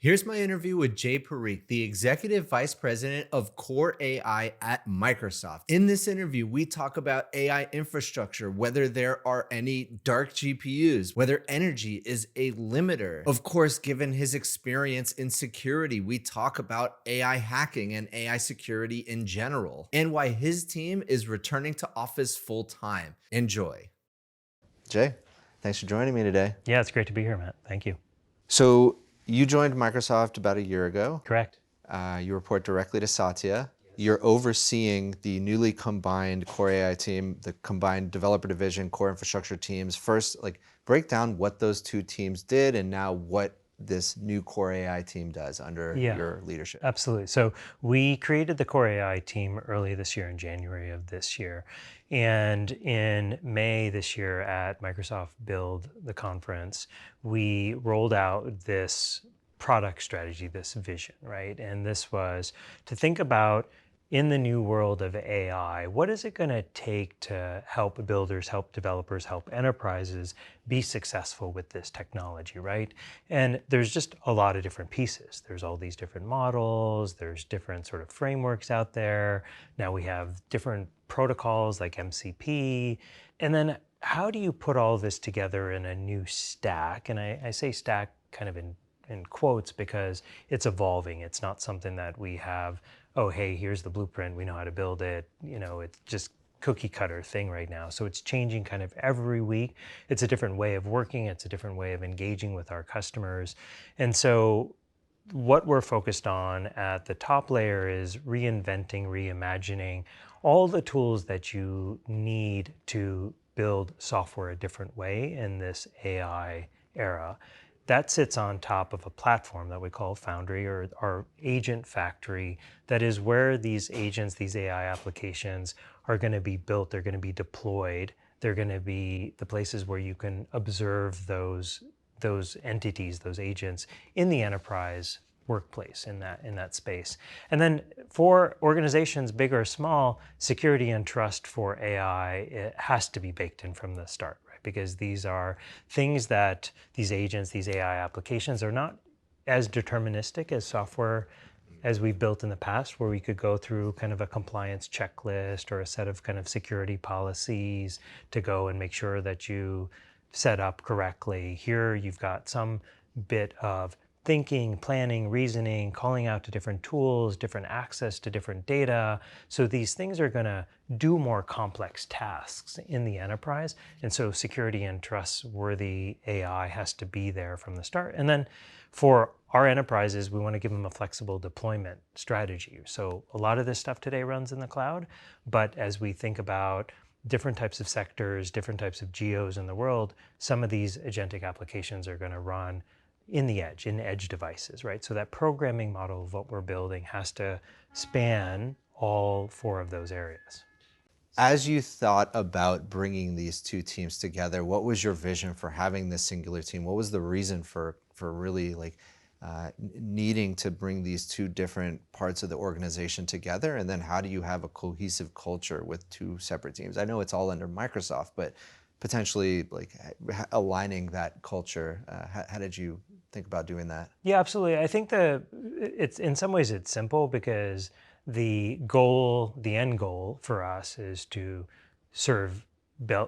Here's my interview with Jay Parikh, the Executive Vice President of Core AI at Microsoft. In this interview, we talk about AI infrastructure, whether there are any dark GPUs, whether energy is a limiter. Of course, given his experience in security, we talk about AI hacking and AI security in general, and why his team is returning to office full time. Enjoy. Jay, thanks for joining me today. Yeah, it's great to be here, Matt. Thank you. So you joined Microsoft about a year ago. Correct. You report directly to Satya. You're overseeing the newly combined Core AI team, the combined developer division, core infrastructure teams. First, break down what those two teams did and now what this new Core AI team does under your leadership. Absolutely. So we created the Core AI team early this year in January of this year. And in May this year at Microsoft Build, the conference, we rolled out this product strategy, this vision, right? And this was to think about in the new world of AI, what is it going to take to help builders, help developers, help enterprises be successful with this technology, right? And there's just a lot of different pieces. There's all these different models, there's different sort of frameworks out there. Now we have different protocols like MCP. And then how do you put all this together in a new stack? And I say stack kind of in quotes because it's evolving. It's not something that we have, oh, hey, here's the blueprint, we know how to build it. You know, it's just cookie cutter thing right now. So it's changing kind of every week. It's a different way of working. It's a different way of engaging with our customers. And so what we're focused on at the top layer is reinventing, reimagining all the tools that you need to build software a different way in this AI era. That sits on top of a platform that we call Foundry or our agent factory. That is where these agents, these AI applications are going to be built, they're going to be deployed, they're going to be the places where you can observe those entities, those agents in the enterprise workplace in that space. And then for organizations big or small, security and trust for AI, it has to be baked in from the start, right? Because these are things that these agents, these AI applications are not as deterministic as software as we've built in the past, where we could go through kind of a compliance checklist or a set of kind of security policies to go and make sure that you set up correctly. Here you've got some bit of thinking, planning, reasoning, calling out to different tools, different access to different data. So these things are going to do more complex tasks in the enterprise. And so security and trustworthy AI has to be there from the start. And then for our enterprises, we want to give them a flexible deployment strategy. So a lot of this stuff today runs in the cloud, but as we think about different types of sectors, different types of geos in the world, some of these agentic applications are going to run in edge devices, right? So that programming model of what we're building has to span all four of those areas. As you thought about bringing these two teams together, what was your vision for having this singular team? What was the reason for really needing to bring these two different parts of the organization together? And then how do you have a cohesive culture with two separate teams? I know it's all under Microsoft, but potentially aligning that culture, how did you think about doing that? Yeah, absolutely. I think it's in some ways it's simple because the end goal for us is to serve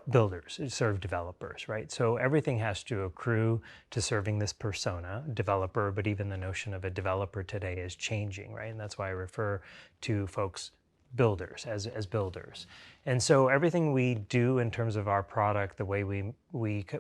builders, serve developers, right? So everything has to accrue to serving this persona, developer, but even the notion of a developer today is changing, right? And that's why I refer to folks builders as builders. And so everything we do in terms of our product, the way we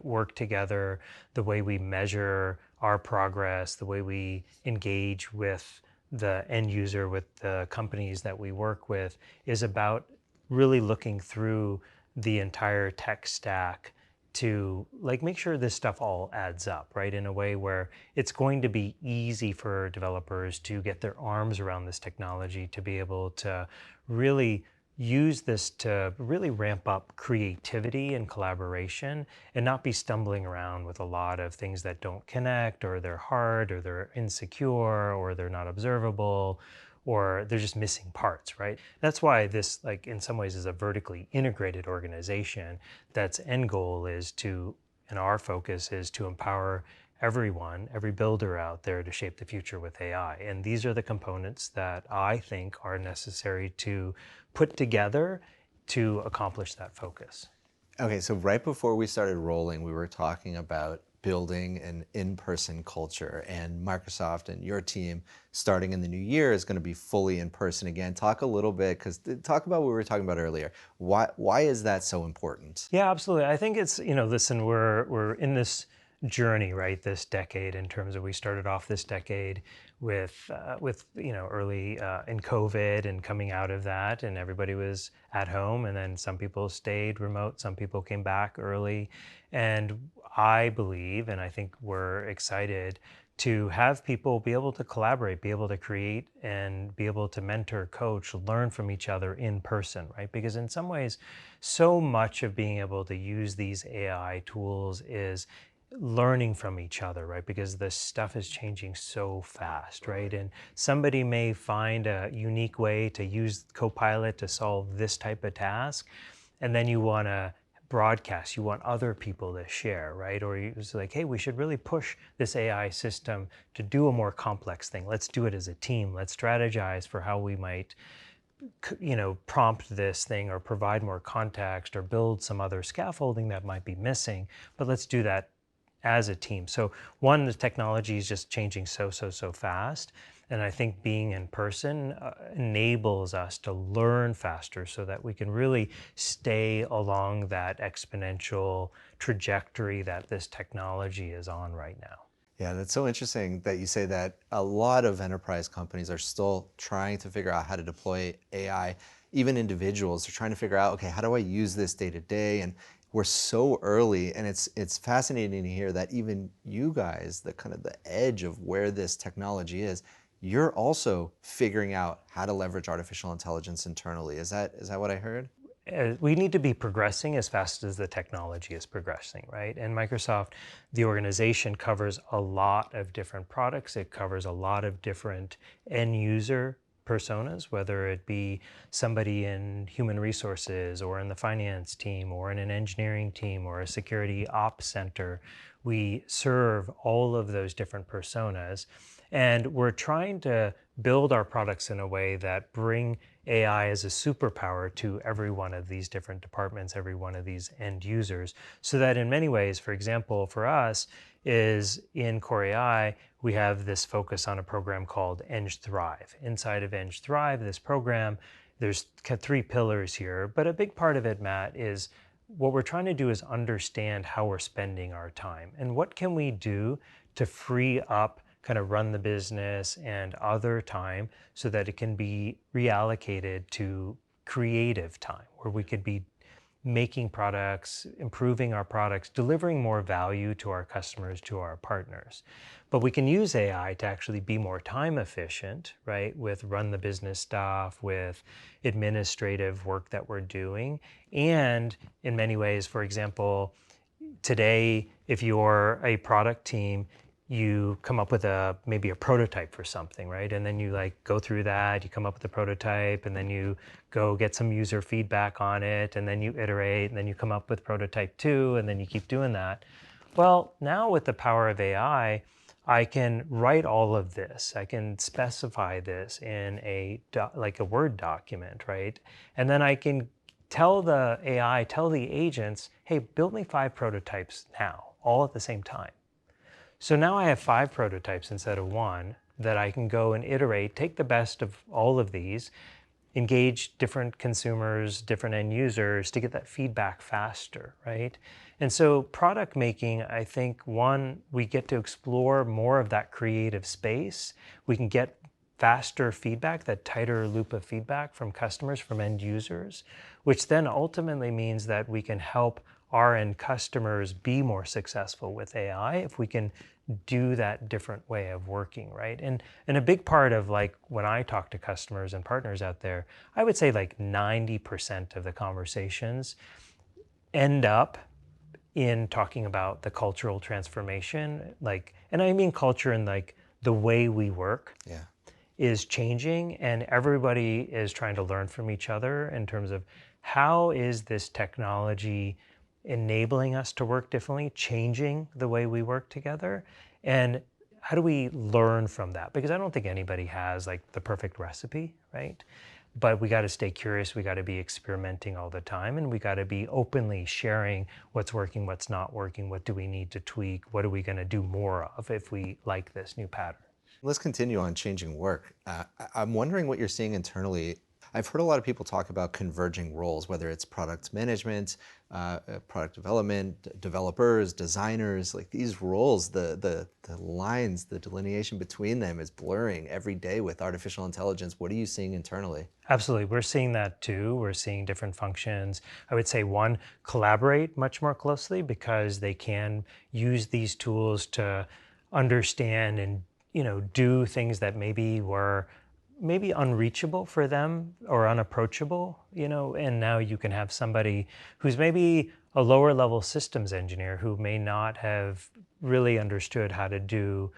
work together, the way we measure our progress, the way we engage with the end user, with the companies that we work with, is about really looking through the entire tech stack to make sure this stuff all adds up, right? In a way where it's going to be easy for developers to get their arms around this technology, to be able to really use this to really ramp up creativity and collaboration and not be stumbling around with a lot of things that don't connect, or they're hard, or they're insecure, or they're not observable, or they're just missing parts, right? That's why this, in some ways, is a vertically integrated organization that's end goal is to, and our focus is to empower everyone, every builder out there to shape the future with AI. And these are the components that I think are necessary to put together to accomplish that focus. Okay, so right before we started rolling, we were talking about building an in-person culture, and Microsoft and your team starting in the new year is going to be fully in person again. Talk a little bit, because talk about what we were talking about earlier. Why is that so important? Yeah, absolutely. I think it's, listen, we're in this journey, right? This decade, in terms of, we started off this decade with early in COVID and coming out of that, and everybody was at home, and then some people stayed remote, some people came back early, and I believe, and I think we're excited to have people be able to collaborate, be able to create, and be able to mentor, coach, learn from each other in person, right? Because in some ways, so much of being able to use these AI tools is learning from each other, right? Because this stuff is changing so fast, right? And somebody may find a unique way to use Copilot to solve this type of task, and then you want to broadcast, you want other people to share, right? Or it's like, hey, we should really push this AI system to do a more complex thing. Let's do it as a team. Let's strategize for how we might prompt this thing, or provide more context, or build some other scaffolding that might be missing, but let's do that as a team. So one, the technology is just changing so fast. And I think being in person enables us to learn faster, so that we can really stay along that exponential trajectory that this technology is on right now. Yeah, that's so interesting that you say that. A lot of enterprise companies are still trying to figure out how to deploy AI. Even individuals are trying to figure out, okay, how do I use this day to day? And we're so early, and it's fascinating to hear that even you guys, the kind of the edge of where this technology is, you're also figuring out how to leverage artificial intelligence internally. Is that what I heard? We need to be progressing as fast as the technology is progressing, right? And Microsoft, the organization, covers a lot of different products. It covers a lot of different end user personas, whether it be somebody in human resources, or in the finance team, or in an engineering team, or a security ops center. We serve all of those different personas, and we're trying to build our products in a way that bring AI as a superpower to every one of these different departments, every one of these end users, so that in many ways, for example, for us, is in Core AI, we have this focus on a program called Eng Thrive. Inside of Eng Thrive, this program, there's three pillars here, but a big part of it, Matt, is what we're trying to do is understand how we're spending our time, and what can we do to free up kind of run the business and other time, so that it can be reallocated to creative time, where we could be making products, improving our products, delivering more value to our customers, to our partners. But we can use AI to actually be more time efficient, right? With run the business stuff, with administrative work that we're doing. And in many ways, for example, today, if you're a product team, you come up with maybe a prototype for something, right? And then you like go through that, you come up with a prototype, and then you go get some user feedback on it, and then you iterate, and then you come up with prototype 2, and then you keep doing that. Well, now with the power of AI, I can write all of this. I can specify this in like a Word document, right? And then I can tell the AI, tell the agents, hey, build me 5 prototypes now, all at the same time. So now I have 5 prototypes instead of 1 that I can go and iterate, take the best of all of these, engage different consumers, different end users to get that feedback faster, right? And so product making, I think, one, we get to explore more of that creative space. We can get faster feedback, that tighter loop of feedback from customers, from end users, which then ultimately means that we can help our end customers be more successful with AI if we can do that different way of working, right? And a big part of, like, when I talk to customers and partners out there, I would say like 90% of the conversations end up in talking about the cultural transformation, like, and I mean culture in like the way we work. Yeah. Is changing, and everybody is trying to learn from each other in terms of how is this technology enabling us to work differently, changing the way we work together? And how do we learn from that? Because I don't think anybody has like the perfect recipe, right? But we got to stay curious. We got to be experimenting all the time, and we got to be openly sharing what's working, what's not working, what do we need to tweak, what are we going to do more of if we like this new pattern. Let's continue on changing work. I'm wondering what you're seeing internally. I've heard a lot of people talk about converging roles, whether it's product management, product development, developers, designers. Like these roles, the lines, the delineation between them is blurring every day with artificial intelligence. What are you seeing internally? Absolutely. We're seeing that too. We're seeing different functions. I would say one, collaborate much more closely because they can use these tools to understand and do things that maybe were maybe unreachable for them or unapproachable, and now you can have somebody who's maybe a lower level systems engineer who may not have really understood how to do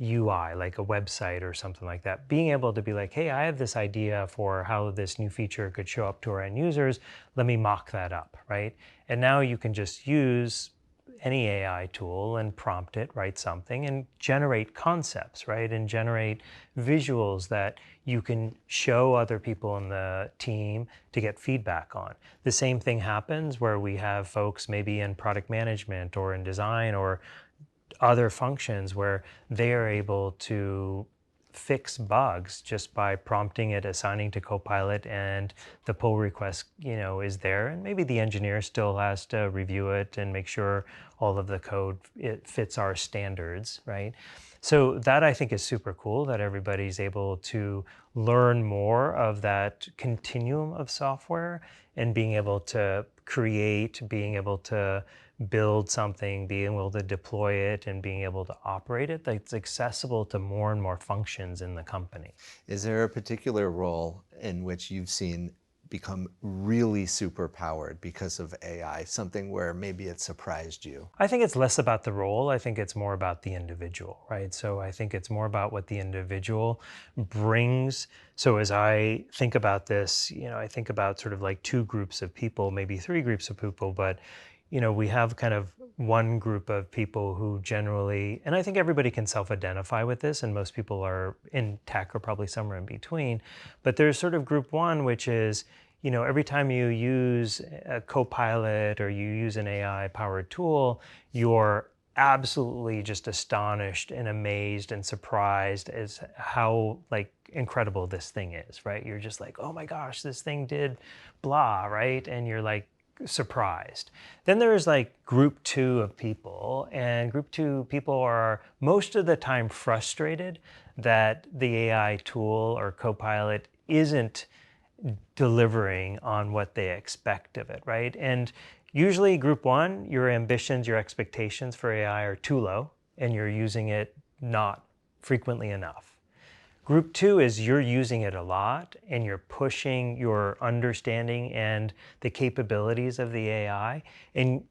UI, like a website or something like that, being able to be like, hey, I have this idea for how this new feature could show up to our end users. Let me mock that up, right? And now you can just use any AI tool and prompt it, write something, and generate concepts, right? And generate visuals that you can show other people in the team to get feedback on. The same thing happens where we have folks maybe in product management or in design or other functions where they are able to fix bugs just by prompting it, assigning to Copilot, and the pull request, is there. And maybe the engineer still has to review it and make sure all of the code it fits our standards, right? So that I think is super cool that everybody's able to learn more of that continuum of software and being able to create, being able to build something, being able to deploy it and being able to operate it, that's accessible to more and more functions in the company. Is there a particular role in which you've seen become really super powered because of AI, something where maybe it surprised you? I think it's less about the role. I think it's more about the individual, right? So I think it's more about what the individual brings. So as I think about this, I think about sort of like two groups of people, maybe three groups of people, but we have kind of one group of people who generally, and I think everybody can self-identify with this, and most people are in tech or probably somewhere in between, but there's sort of group one, which is, every time you use a Copilot or you use an AI-powered tool, you're absolutely just astonished and amazed and surprised as how like incredible this thing is, right? You're just like, oh my gosh, this thing did blah, right? And you're like, surprised. Then there's like group two of people, and group two people are most of the time frustrated that the AI tool or Copilot isn't delivering on what they expect of it, right? And usually group one, your ambitions, your expectations for AI are too low, and you're using it not frequently enough. Group two is you're using it a lot and you're pushing your understanding and the capabilities of the AI. And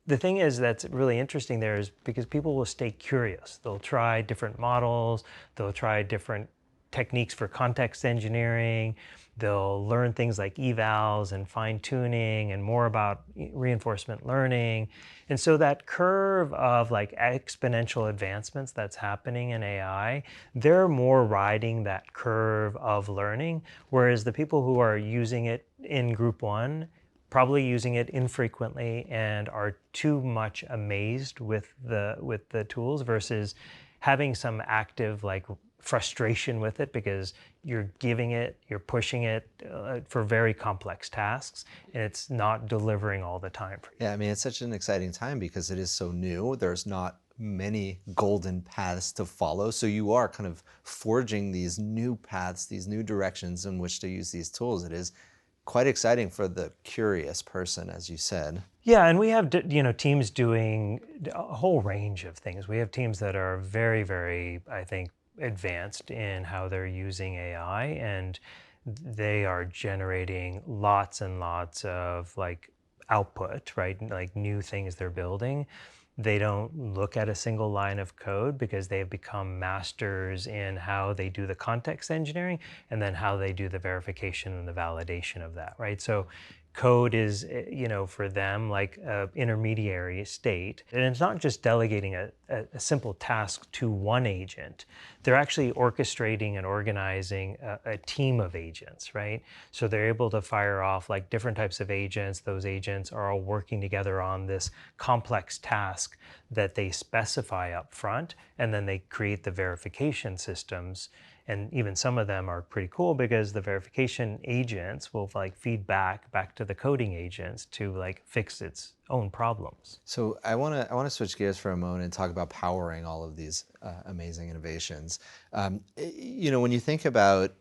the thing is that's really interesting there is because people will stay curious. They'll try different models, they'll try different techniques for context engineering, they'll learn things like evals and fine tuning and more about reinforcement learning. And so that curve of like exponential advancements that's happening in AI, they're more riding that curve of learning, whereas the people who are using it in group one, probably using it infrequently and are too much amazed with the tools versus having some active like frustration with it because you're giving it, you're pushing it for very complex tasks, and it's not delivering all the time for you. Yeah, I mean, it's such an exciting time because it is so new. There's not many golden paths to follow. So you are kind of forging these new paths, these new directions in which to use these tools. It is quite exciting for the curious person, as you said. Yeah, and we have teams doing a whole range of things. We have teams that are very, very, I think, advanced in how they're using AI, and they are generating lots and lots of like output, right? Like new things they're building. They don't look at a single line of code because they have become masters in how they do the context engineering and then how they do the verification and the validation of that, right? So code is, for them like a intermediary state. And it's not just delegating a simple task to one agent. They're actually orchestrating and organizing a team of agents, right? So they're able to fire off like different types of agents. Those agents are all working together on this complex task that they specify up front, and then they create the verification systems. And even some of them are pretty cool because the verification agents will like feed back to the coding agents to like fix its own problems. So I want to switch gears for a moment and talk about powering all of these amazing innovations. When you think about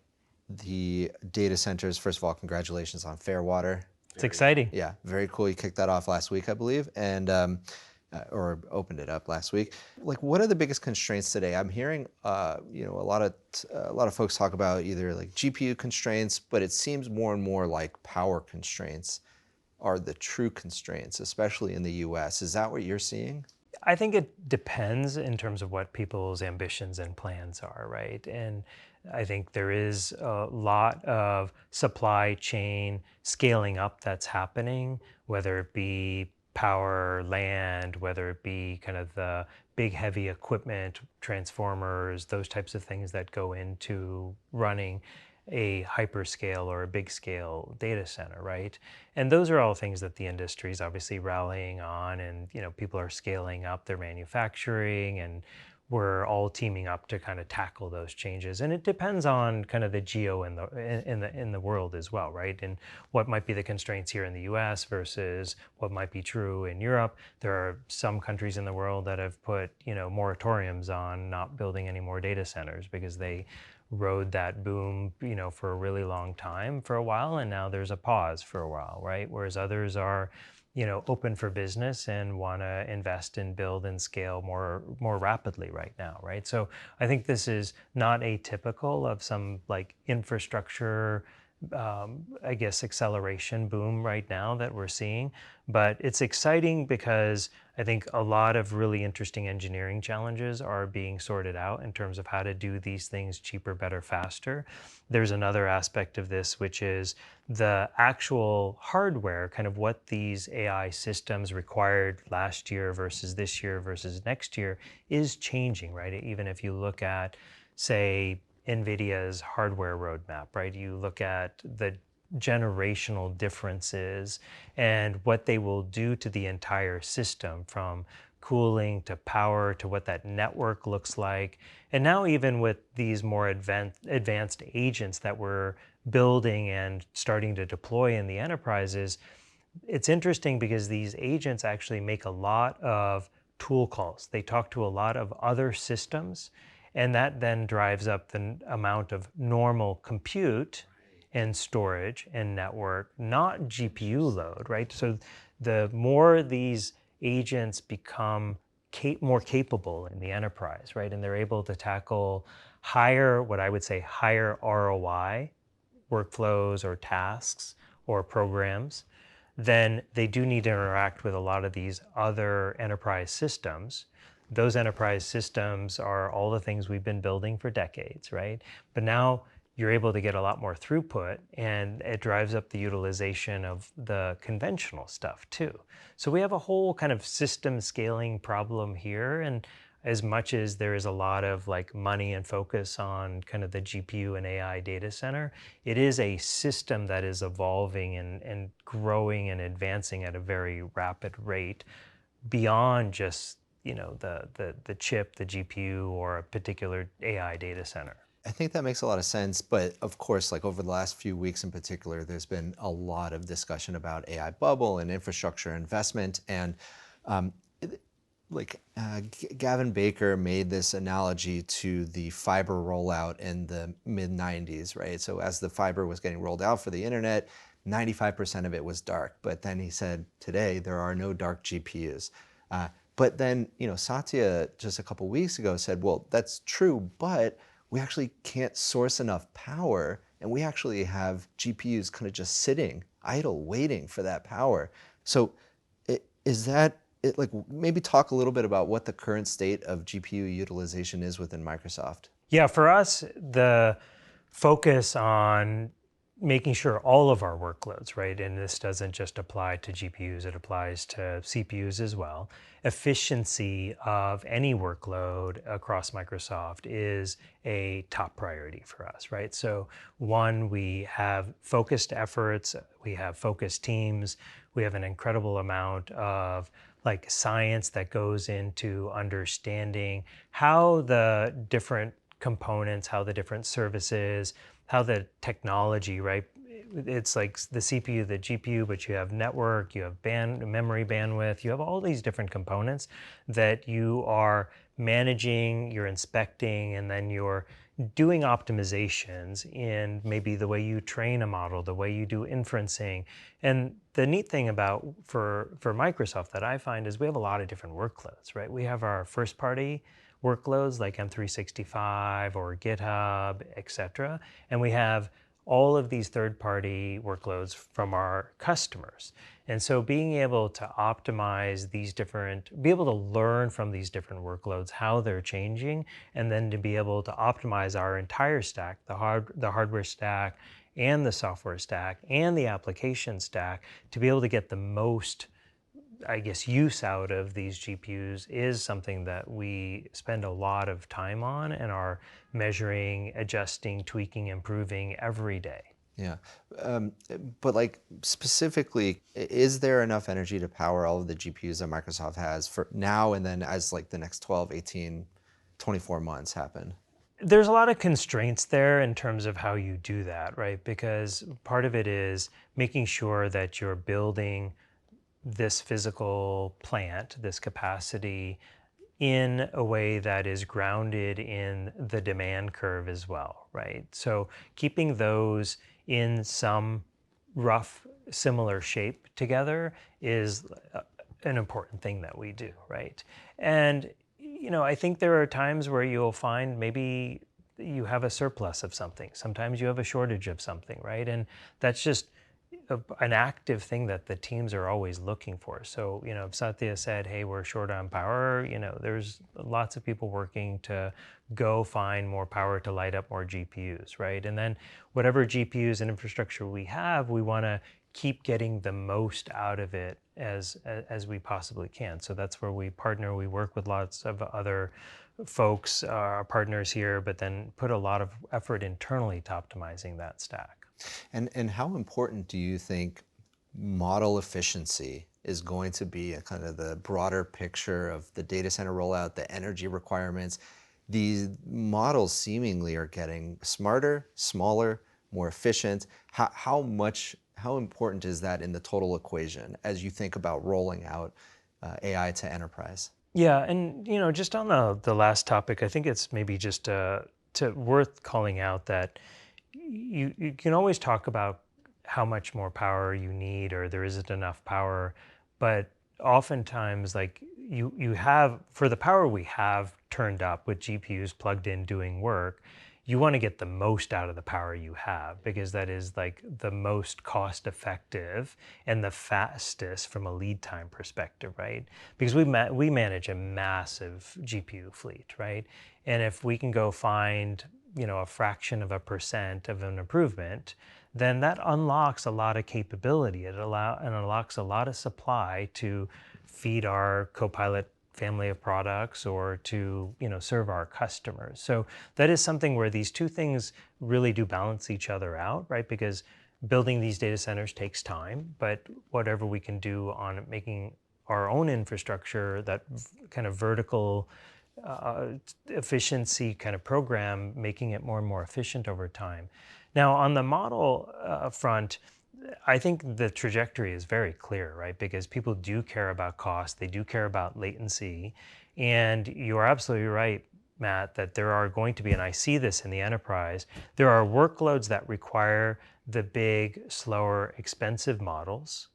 the data centers, first of all, congratulations on Fairwater. It's exciting. Yeah, very cool. You kicked that off last week, I believe, and or opened it up last week. Like, what are the biggest constraints today? I'm hearing, a lot of folks talk about either like GPU constraints, but it seems more and more like power constraints are the true constraints, especially in the US. Is that what you're seeing? I think it depends in terms of what people's ambitions and plans are, right? And I think there is a lot of supply chain scaling up that's happening, whether it be power, land, whether it be kind of the big heavy equipment, transformers, those types of things that go into running a hyperscale or a big scale data center, right? And those are all things that the industry is obviously rallying on, and people are scaling up their manufacturing, and we're all teaming up to kind of tackle those changes. And it depends on kind of the geo in the world as well, right? And what might be the constraints here in the US versus what might be true in Europe. There are some countries in the world that have put, moratoriums on not building any more data centers because they rode that boom, for a really long time for a while, and now there's a pause for a while, right? Whereas others are, open for business and want to invest and build and scale more rapidly right now, right? So I think this is not atypical of some like infrastructure, I guess, acceleration boom right now that we're seeing. But it's exciting because I think a lot of really interesting engineering challenges are being sorted out in terms of how to do these things cheaper, better, faster. There's another aspect of this, which is the actual hardware, kind of what these AI systems required last year versus this year versus next year is changing, right? Even if you look at, say, NVIDIA's hardware roadmap, right? You look at the generational differences and what they will do to the entire system, from cooling to power to what that network looks like. And now even with these more advanced agents that we're building and starting to deploy in the enterprises, it's interesting because these agents actually make a lot of tool calls. They talk to a lot of other systems, and that then drives up the amount of normal compute and storage and network, not GPU load, right? So the more these agents become more capable in the enterprise, right? And they're able to tackle higher, what I would say, higher ROI workflows or tasks or programs, then they do need to interact with a lot of these other enterprise systems. Those enterprise systems are all the things we've been building for decades, right? But now you're able to get a lot more throughput, and it drives up the utilization of the conventional stuff too. So we have a whole kind of system scaling problem here. And as much as there is a lot of like money and focus on kind of the GPU and AI data center, it is a system that is evolving and growing and advancing at a very rapid rate beyond just the chip, the GPU, or a particular AI data center. I think that makes a lot of sense, but of course, like over the last few weeks in particular, there's been a lot of discussion about AI bubble and infrastructure investment, and Gavin Baker made this analogy to the fiber rollout in the mid 90s, right? So as the fiber was getting rolled out for the internet, 95% of it was dark, but then he said, today there are no dark GPUs. But then, Satya just a couple weeks ago said, well, that's true, but we actually can't source enough power, and we actually have GPUs kind of just sitting idle, waiting for that power. So maybe talk a little bit about what the current state of GPU utilization is within Microsoft. Yeah, for us, the focus on making sure all of our workloads, right? And this doesn't just apply to GPUs, it applies to CPUs as well. Efficiency of any workload across Microsoft is a top priority for us, right? So, one, we have focused efforts, we have focused teams, we have an incredible amount of like science that goes into understanding how the different components, how the different services, how the technology, right? It's like the CPU, the GPU, but you have network, you have memory bandwidth, you have all these different components that you are managing, you're inspecting, and then you're doing optimizations in maybe the way you train a model, the way you do inferencing. And the neat thing about for Microsoft that I find is we have a lot of different workloads, right? We have our first party workloads like M365 or GitHub, etc. And we have all of these third-party workloads from our customers. And so being able to optimize these different, be able to learn from these different workloads, how they're changing, and then to be able to optimize our entire stack, the hardware stack and the software stack and the application stack to be able to get the most, I guess, use out of these GPUs is something that we spend a lot of time on and are measuring, adjusting, tweaking, improving every day. Yeah. Um, but like specifically, is there enough energy to power all of the GPUs that Microsoft has for now and then as like the next 12, 18, 24 months happen? There's a lot of constraints there in terms of how you do that, right? Because part of it is making sure that you're building this physical plant, this capacity, in a way that is grounded in the demand curve as well, right? So keeping those in some rough, similar shape together is an important thing that we do, right? And, I think there are times where you'll find maybe you have a surplus of something. Sometimes you have a shortage of something, right? And that's just an active thing that the teams are always looking for. So, if Satya said, hey, we're short on power, there's lots of people working to go find more power to light up more GPUs, right? And then whatever GPUs and infrastructure we have, we want to keep getting the most out of it as we possibly can. So that's where we partner. We work with lots of other folks, our partners here, but then put a lot of effort internally to optimizing that stack. And how important do you think model efficiency is going to be in kind of the broader picture of the data center rollout, the energy requirements? These models seemingly are getting smarter, smaller, more efficient. How important is that in the total equation as you think about rolling out AI to enterprise? Yeah, and just on the last topic, I think it's maybe just to worth calling out that you can always talk about how much more power you need or there isn't enough power, but oftentimes like you have for the power we have turned up with GPUs plugged in doing work, you want to get the most out of the power you have because that is like the most cost effective and the fastest from a lead time perspective, right? Because we manage a massive GPU fleet, right? And if we can go find a fraction of a percent of an improvement, then that unlocks a lot of capability. It unlocks a lot of supply to feed our Copilot family of products or to serve our customers. So that is something where these two things really do balance each other out, right? Because building these data centers takes time, but whatever we can do on making our own infrastructure, that kind of vertical efficiency kind of program, making it more and more efficient over time. Now, on the model front, I think the trajectory is very clear, right? Because people do care about cost, they do care about latency, and you are absolutely right, Matt, that there are going to be, and I see this in the enterprise, there are workloads that require the big, slower, expensive models.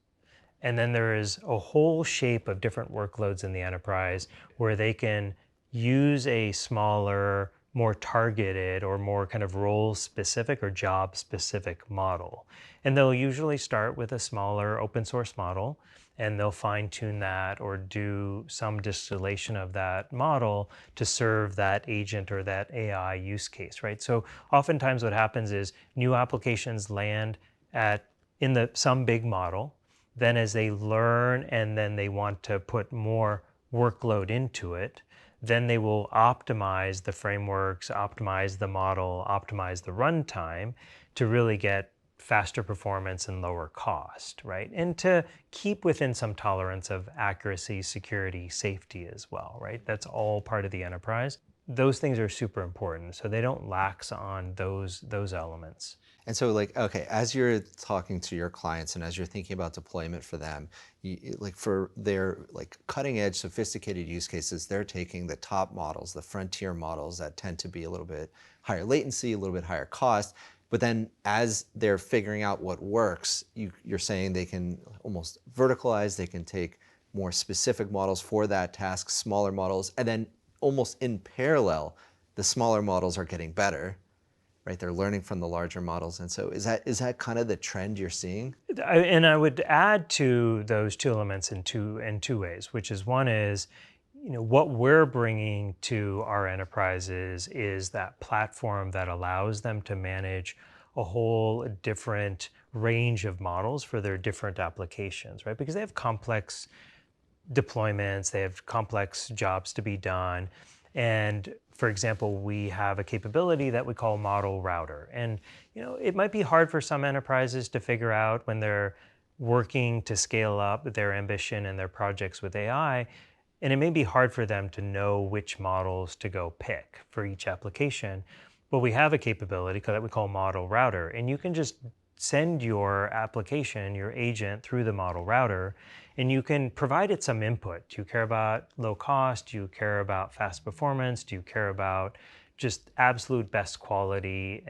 And then there is a whole shape of different workloads in the enterprise where they can use a smaller, more targeted or more kind of role specific or job specific model. And they'll usually start with a smaller open source model. and they'll fine tune that or do some distillation of that model to serve that agent or that AI use case, right? So oftentimes what happens is new applications land at in the some big model. Then as they learn and then they want to put more workload into it, then they will optimize the frameworks, optimize the model, optimize the runtime to really get faster performance and lower cost, right? And to keep within some tolerance of accuracy, security, safety as well, right? That's all part of the enterprise. Those things are super important, so they don't lax on those elements. And so like, okay, as you're talking to your clients and as you're thinking about deployment for them, like for their like cutting edge, sophisticated use cases, they're taking the top models, the frontier models that tend to be a little bit higher latency, a little bit higher cost. But then as they're figuring out what works, you're saying they can almost verticalize, they can take more specific models for that task, smaller models, and then almost in parallel, the smaller models are getting better, right? They're learning from the larger models. And so is that kind of the trend you're seeing? And I would add to those two elements in two ways, which is one is, what we're bringing to our enterprises is that platform that allows them to manage a whole different range of models for their different applications, right? Because they have complex deployments, they have complex jobs to be done. And for example, we have a capability that we call model router. And it might be hard for some enterprises to figure out when they're working to scale up their ambition and their projects with AI. And it may be hard for them to know which models to go pick for each application. But we have a capability that we call model router. And you can just send your application, your agent through the model router, and you can provide it some input. Do you care about low cost? Do you care about fast performance? Do you care about just absolute best quality?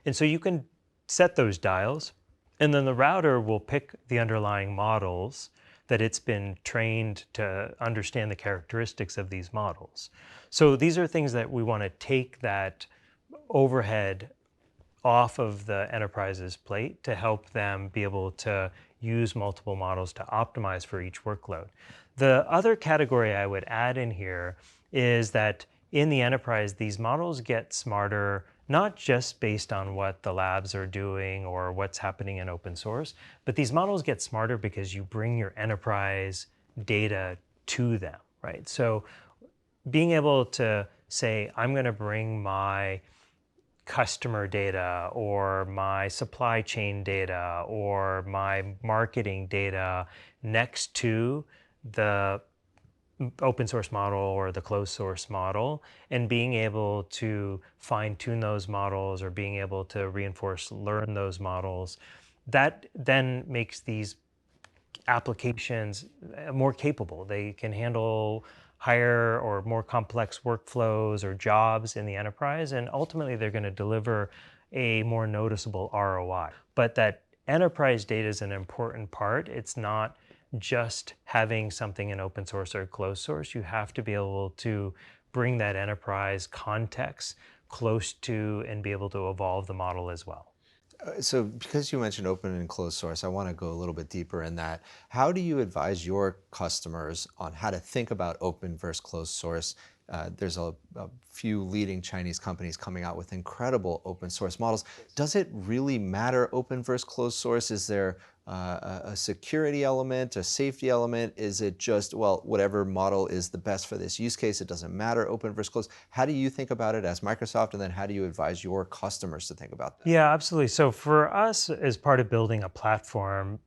And so you can set those dials, and then the router will pick the underlying models that it's been trained to understand the characteristics of these models. So these are things that we want to take that overhead off of the enterprise's plate to help them be able to use multiple models to optimize for each workload. The other category I would add in here is that in the enterprise, these models get smarter, not just based on what the labs are doing or what's happening in open source, but these models get smarter because you bring your enterprise data to them, right? So being able to say, I'm going to bring my customer data or my supply chain data or my marketing data next to the open source model or the closed source model, and being able to fine tune those models or being able to learn those models, that then makes these applications more capable. They can handle higher or more complex workflows or jobs in the enterprise, and ultimately they're going to deliver a more noticeable ROI. But that enterprise data is an important part. It's not just having something in open source or closed source. You have to be able to bring that enterprise context close to and be able to evolve the model as well. So because you mentioned open and closed source, I want to go a little bit deeper in that. How do you advise your customers on how to think about open versus closed source? There's a few leading Chinese companies coming out with incredible open source models. Does it really matter open versus closed source? Is there a security element, a safety element? Is it just, well, whatever model is the best for this use case, it doesn't matter, open versus closed? How do you think about it as Microsoft, and then how do you advise your customers to think about that? Yeah, absolutely. So for us, as part of building a platform,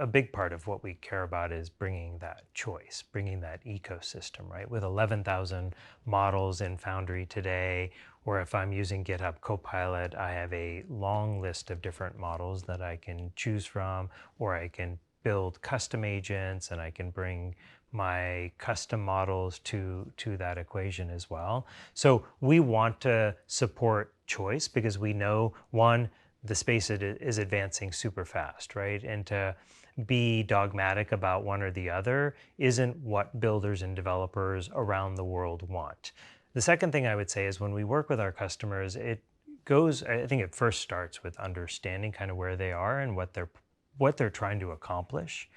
a big part of what we care about is bringing that choice, bringing that ecosystem, right? With 11,000 models in Foundry today, or if I'm using GitHub Copilot, I have a long list of different models that I can choose from, or I can build custom agents and I can bring my custom models to that equation as well. So we want to support choice because we know, one, the space is advancing super fast, right? And to be dogmatic about one or the other isn't what builders and developers around the world want. The second thing I would say is when we work with our customers, I think it first starts with understanding kind of where they are and what they're trying to accomplish.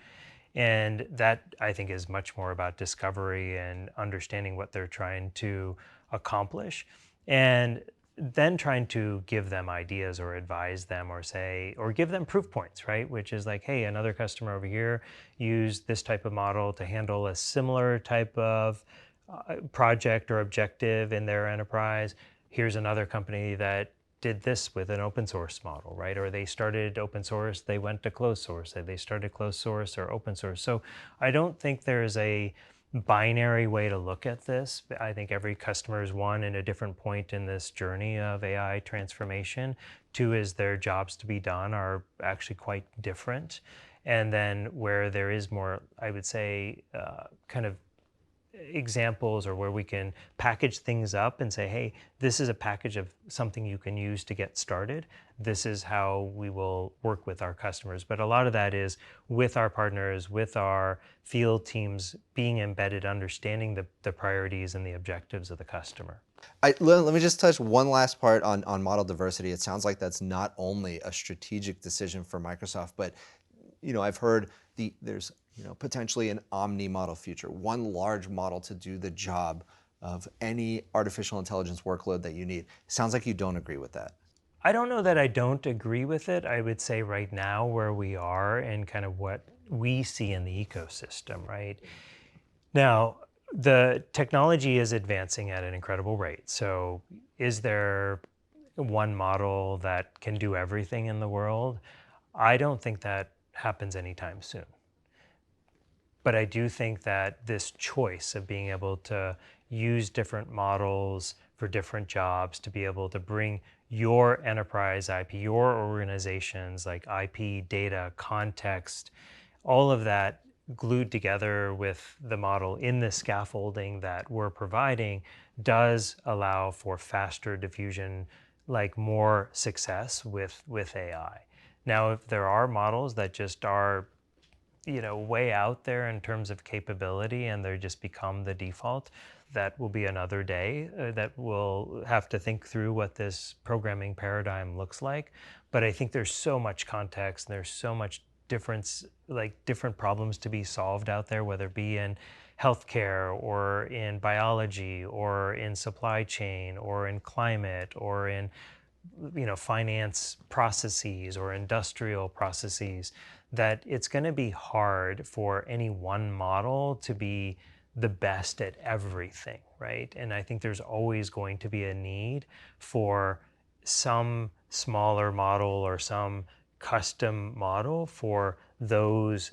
And that, I think, is much more about discovery and understanding what they're trying to accomplish, and then trying to give them ideas or advise them or say, or give them proof points, right? Which is like, hey, another customer over here used this type of model to handle a similar type of project or objective in their enterprise. Here's another company that did this with an open source model, right? Or they started open source, they went to closed source, they started closed source or open source. So I don't think there's a binary way to look at this. I think every customer is one in a different point in this journey of AI transformation. Two is their jobs to be done are actually quite different. And then where there is more, I would say, kind of examples or where we can package things up and say, hey, this is a package of something you can use to get started. This is how we will work with our customers. But a lot of that is with our partners, with our field teams being embedded, understanding the priorities and the objectives of the customer. Let me just touch one last part on model diversity. It sounds like that's not only a strategic decision for Microsoft, but I've heard there's potentially an omni-model future, one large model to do the job of any artificial intelligence workload that you need. Sounds like you don't agree with that. I don't know that I don't agree with it. I would say right now where we are and kind of what we see in the ecosystem, right? Now, the technology is advancing at an incredible rate. So is there one model that can do everything in the world? I don't think that happens anytime soon. But I do think that this choice of being able to use different models for different jobs to be able to bring your enterprise IP, your organizations like IP, data, context, all of that glued together with the model in the scaffolding that we're providing does allow for faster diffusion, like more success with AI. Now, if there are models that just are way out there in terms of capability and they just become the default, that will be another day that we'll have to think through what this programming paradigm looks like. But I think there's so much context and there's so much difference, like different problems to be solved out there, whether it be in healthcare or in biology or in supply chain or in climate or in finance processes or industrial processes, that it's going to be hard for any one model to be the best at everything, right? And I think there's always going to be a need for some smaller model or some custom model for those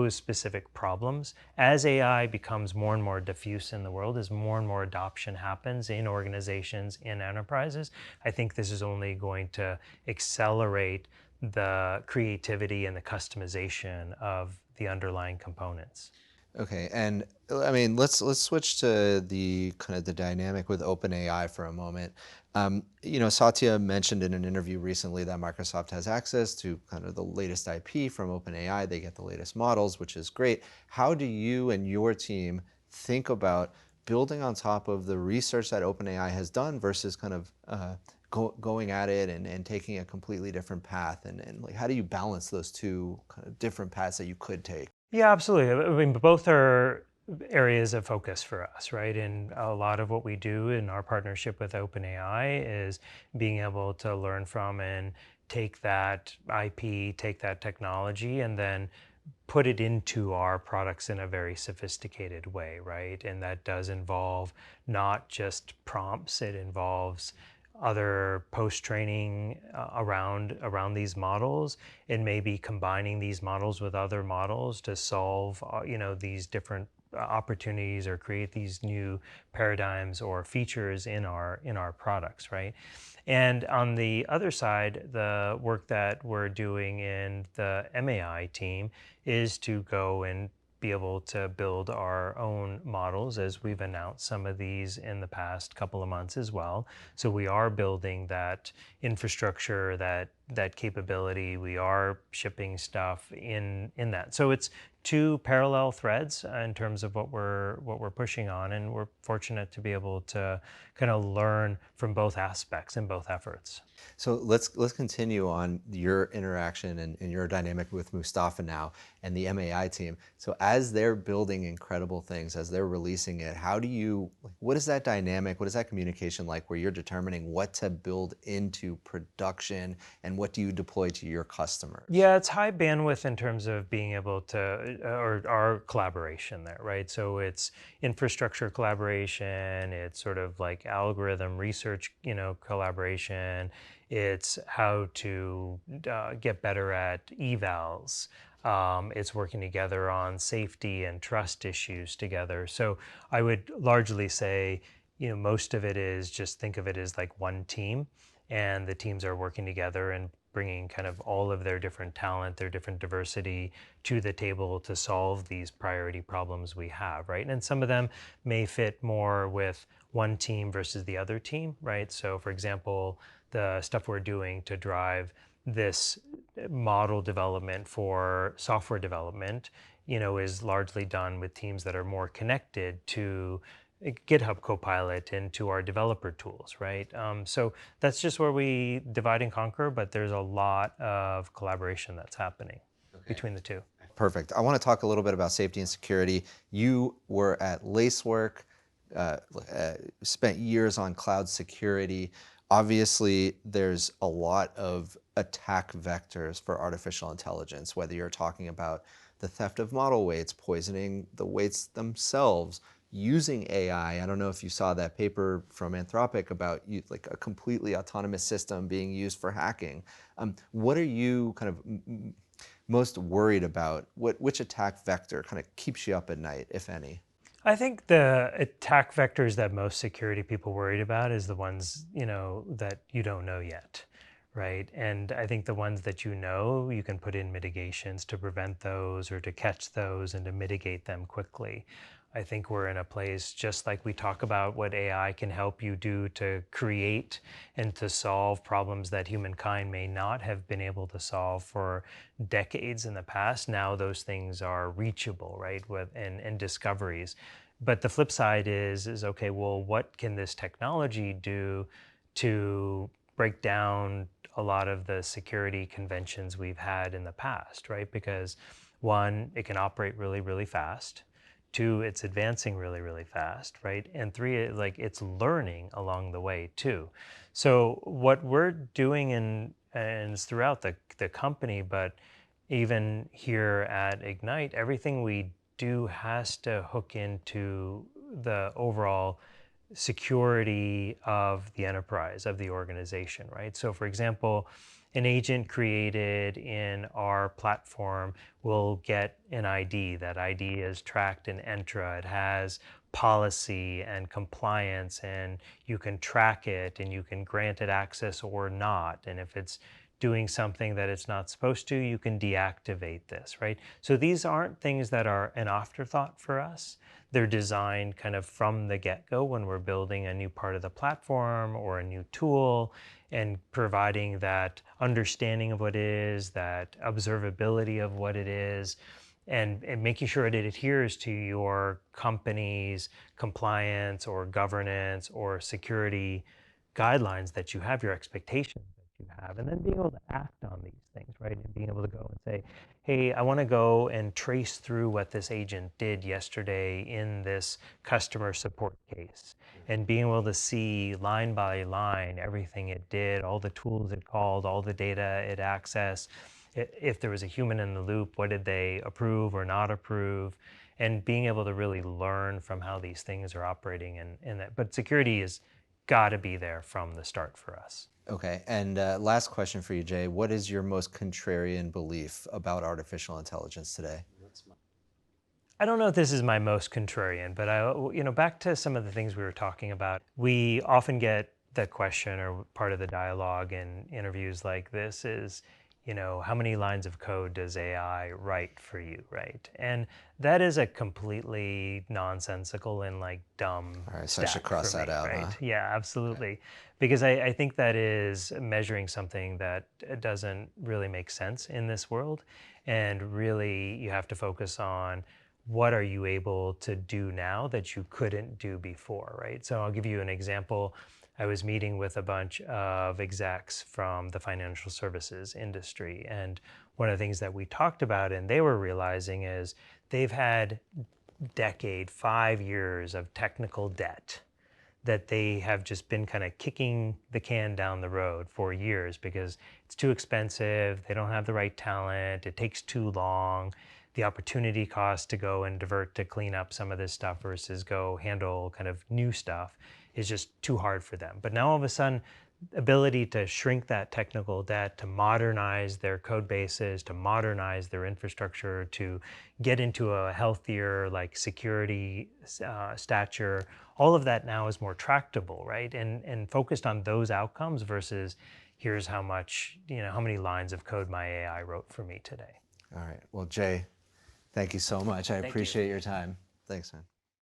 specific problems. As AI becomes more and more diffuse in the world, as more and more adoption happens in organizations, in enterprises, I think this is only going to accelerate the creativity and the customization of the underlying components. Okay, and I mean, let's switch to the kind of the dynamic with OpenAI for a moment. Satya mentioned in an interview recently that Microsoft has access to kind of the latest IP from OpenAI. They get the latest models, which is great. How do you and your team think about building on top of the research that OpenAI has done versus kind of going at it and taking a completely different path? And like, how do you balance those two kind of different paths that you could take? Yeah, absolutely. I mean, both are areas of focus for us, right? And a lot of what we do in our partnership with OpenAI is being able to learn from and take that IP, take that technology, and then put it into our products in a very sophisticated way, right? And that does involve not just prompts, it involves other post-training around these models, and maybe combining these models with other models to solve these different opportunities or create these new paradigms or features in our products, right? And on the other side, the work that we're doing in the MAI team is to go and be able to build our own models, as we've announced some of these in the past couple of months as well. So we are building that infrastructure, that that capability. We are shipping stuff in that. So it's two parallel threads in terms of what we're pushing on, and we're fortunate to be able to kind of learn from both aspects in both efforts. So let's continue on your interaction and your dynamic with Mustafa now and the MAI team. So as they're building incredible things, as they're releasing it, how do you, what is that dynamic, what is that communication like where you're determining what to build into production and what do you deploy to your customers? Yeah, it's high bandwidth in terms of being able to, or our collaboration there, right? So it's infrastructure collaboration, it's sort of like algorithm research, collaboration. It's how to get better at evals. It's working together on safety and trust issues together. So I would largely say, most of it is just think of it as like one team, and the teams are working together and bringing kind of all of their different talent, their different diversity to the table to solve these priority problems we have, right? And some of them may fit more with one team versus the other team, right? So for example, the stuff we're doing to drive this model development for software development, is largely done with teams that are more connected to GitHub Copilot and to our developer tools, right? So that's just where we divide and conquer, but there's a lot of collaboration that's happening between the two. Perfect. I want to talk a little bit about safety and security. You were at Lacework, spent years on cloud security. Obviously, there's a lot of attack vectors for artificial intelligence, whether you're talking about the theft of model weights, poisoning the weights themselves, using AI. I don't know if you saw that paper from Anthropic about like a completely autonomous system being used for hacking. What are you kind of most worried about? Which attack vector kind of keeps you up at night, if any? I think the attack vectors that most security people worried about is the ones, that you don't know yet, right? And I think the ones that you can put in mitigations to prevent those or to catch those and to mitigate them quickly. I think we're in a place, just like we talk about what AI can help you do to create and to solve problems that humankind may not have been able to solve for decades in the past. Now those things are reachable, right? And discoveries. But the flip side is okay, well, what can this technology do to break down a lot of the security conventions we've had in the past, right? Because one, it can operate really, really fast. Two, it's advancing really, really fast, right? And three, like it's learning along the way too. So what we're doing and it's throughout the company, but even here at Ignite, everything we do has to hook into the overall security of the enterprise, of the organization, right? So for example, an agent created in our platform will get an ID. That ID is tracked in Entra. It has policy and compliance, and you can track it and you can grant it access or not. And if it's doing something that it's not supposed to, you can deactivate this, right? So these aren't things that are an afterthought for us. They're designed kind of from the get-go when we're building a new part of the platform or a new tool, and providing that understanding of what it is, that observability of what it is, and making sure it adheres to your company's compliance or governance or security guidelines that you have, your expectations that you have, and then being able to act on these things, right? And being able to go and say, hey, I want to go and trace through what this agent did yesterday in this customer support case, and being able to see line by line everything it did, all the tools it called, all the data it accessed. If there was a human in the loop, what did they approve or not approve? And being able to really learn from how these things are operating in that. But security has got to be there from the start for us. Okay, and last question for you, Jay. What is your most contrarian belief about artificial intelligence today? I don't know if this is my most contrarian, but back to some of the things we were talking about. We often get the question, or part of the dialogue in interviews like this is, how many lines of code does AI write for you, right? And that is a completely nonsensical and like dumb All right, so I should stat for cross that me, out, huh? right? Yeah, absolutely. Because I think that is measuring something that doesn't really make sense in this world. And really, you have to focus on what are you able to do now that you couldn't do before, right? So I'll give you an example. I was meeting with a bunch of execs from the financial services industry. And one of the things that we talked about and they were realizing is they've had 5 years of technical debt that they have just been kind of kicking the can down the road for years because it's too expensive, they don't have the right talent, it takes too long, the opportunity cost to go and divert to clean up some of this stuff versus go handle kind of new stuff is just too hard for them. But now all of a sudden, ability to shrink that technical debt, to modernize their code bases, to modernize their infrastructure, to get into a healthier like security stature, all of that now is more tractable, right? And focused on those outcomes versus here's how much, how many lines of code my AI wrote for me today. All right. Well, Jay, thank you so much. I Thank you. appreciate your time. Thanks, man.